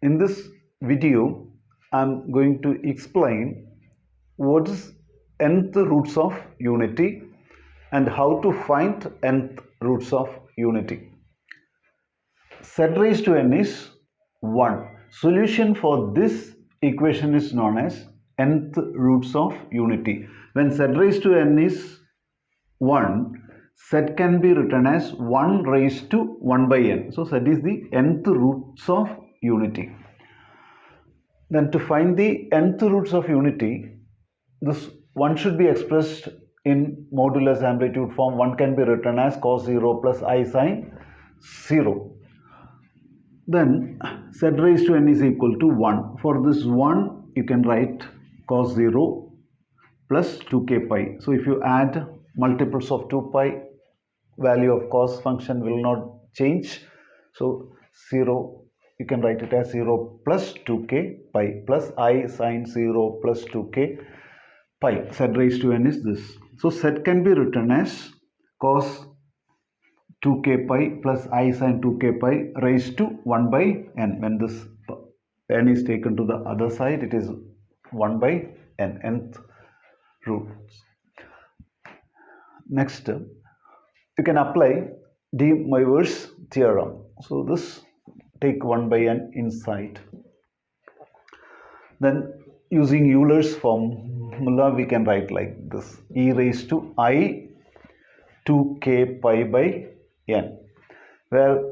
In this video, I am going to explain what is nth roots of unity and how to find nth roots of unity. Z raised to n is 1. Solution for this equation is known as nth roots of unity. When z raised to n is 1, z can be written as 1 raised to 1 by n. So z is the nth roots of unity. Then to find the nth roots of unity, this one should be expressed in modulus amplitude form. One can be written as cos 0 plus I sin 0. Then z raised to n is equal to 1. For this 1, you can write cos 0 plus 2k pi. So if you add multiples of 2 pi, value of cos function will not change. So 0, you can write it as 0 plus 2k pi plus I sin 0 plus 2k pi. Z raised to n is this. So z can be written as cos 2k pi plus I sin 2k pi raised to 1 by n. When this n is taken to the other side, it is 1 by n, nth roots. Next, you can apply de Moivre's theorem. So this, take 1 by n inside. Then using Euler's formula, we can write like this: e raised to I 2k pi by n, where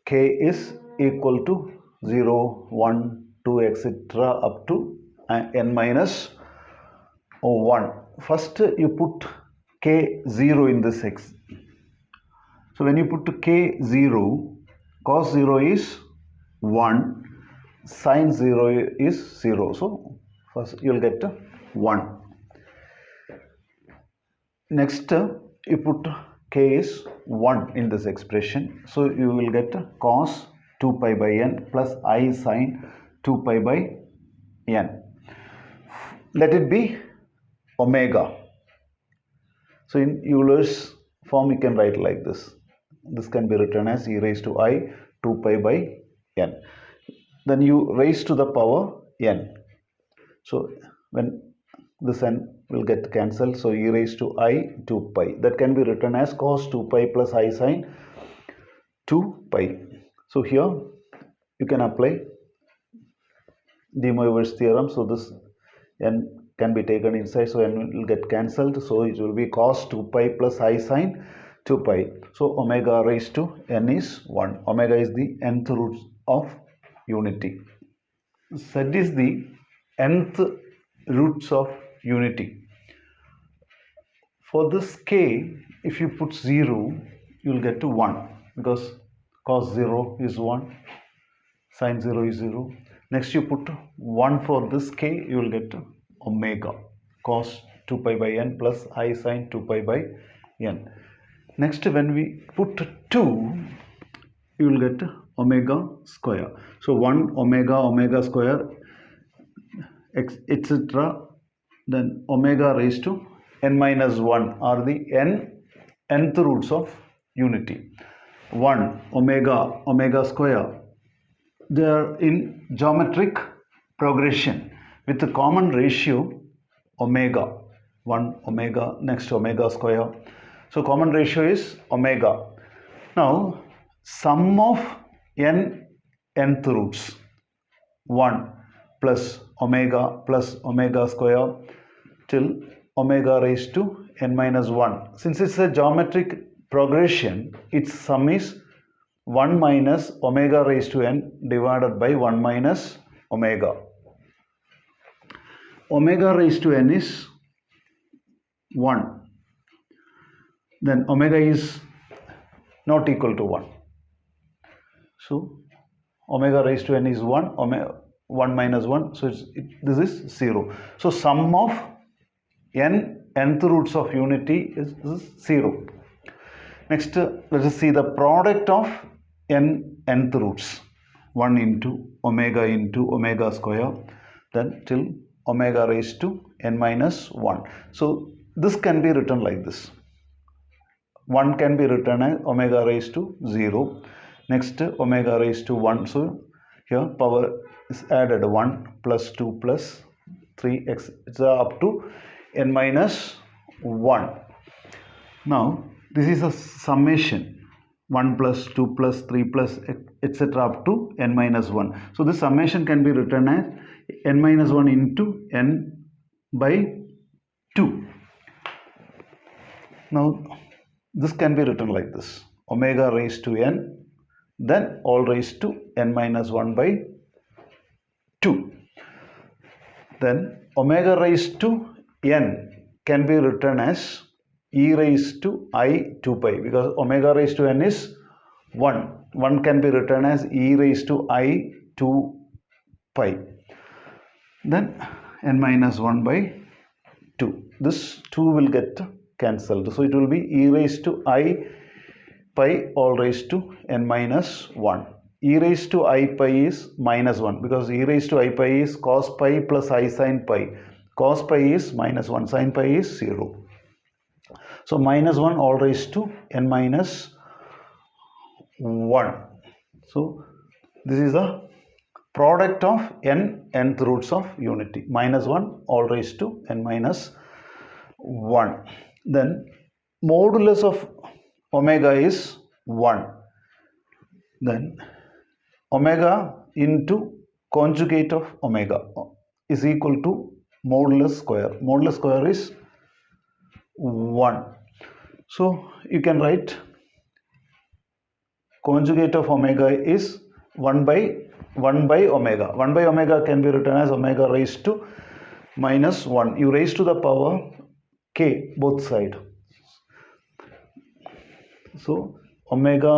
k is equal to 0, 1, 2, etc. up to n minus 1. First, you put k 0 in this x. So when you put k 0, cos 0 is 1, sin 0 is 0. So first you will get 1. Next, you put k is 1 in this expression. So you will get cos 2 pi by n plus I sin 2 pi by n. Let it be omega. So in Euler's form, you can write like this. This can be written as e raised to I 2 pi by n. Then you raise to the power n. So when this n will get cancelled, so e raised to I 2 pi. That can be written as cos 2 pi plus I sin 2 pi. So here you can apply de Moivre's theorem. So this n can be taken inside, so n will get cancelled. So it will be cos 2 pi plus I sin 2 pi. So omega raised to n is 1. Omega is the nth root of unity. Z is the nth roots of unity. For this k, if you put 0, you will get to 1, because cos 0 is 1, sin 0 is 0. Next you put 1 for this k, you will get omega, cos 2 pi by n plus I sin 2 pi by n. Next, when we put 2, you will get omega square. So 1 omega square, etc. Then omega raised to n minus 1 are the nth roots of unity. 1 omega square, they are in geometric progression with the common ratio omega. 1 omega, next omega square. So common ratio is omega. Now sum of nth roots, 1 plus omega square till omega raised to n minus 1. Since it's a geometric progression, its sum is 1 minus omega raised to n divided by 1 minus omega. Omega raised to n is 1. Then omega is not equal to 1. So omega raised to n is 1, 1 minus 1, so this is 0. So sum of nth roots of unity is 0. Next, let us see the product of nth roots. 1 into omega square, then till omega raised to n minus 1. So this can be written like this. 1 can be written as omega raised to 0. Next, omega raised to 1. So here power is added 1 plus 2 plus 3 etc. up to n minus 1. Now this is a summation, 1 plus 2 plus 3 plus etc. up to n minus 1. So this summation can be written as n minus 1 into n by 2. Now this can be written like this: omega raised to n, then all raised to n minus 1 by 2. Then omega raised to n can be written as e raised to I 2 pi, because omega raised to n is 1. 1 can be written as e raised to I 2 pi. Then n minus 1 by 2. This 2 will get cancelled. So it will be e raised to I pi all raised to n minus 1. E raised to I pi is minus 1, because e raised to I pi is cos pi plus I sin pi. Cos pi is minus 1, sin pi is 0. So minus 1 all raised to n minus 1. So this is the product of nth roots of unity. Minus 1 all raised to n minus 1. Then modulus of omega is 1. Then omega into conjugate of omega is equal to modulus square. Modulus square is 1. So you can write conjugate of omega is 1 by omega. 1 by omega can be written as omega raised to minus 1. You raise to the power k both side. So omega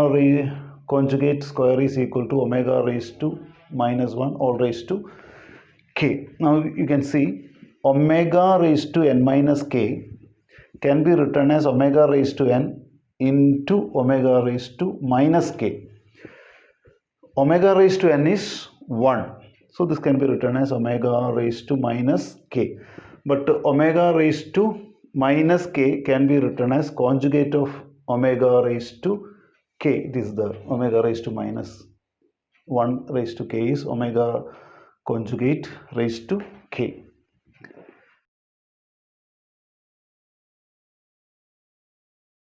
conjugate square is equal to omega raised to minus 1 all raised to k. Now you can see omega raised to n minus k can be written as omega raised to n into omega raised to minus k. Omega raised to n is 1. So this can be written as omega raised to minus k. But omega raised to minus k can be written as conjugate of omega raised to k. It is the omega raised to minus 1 raised to k is omega conjugate raised to k.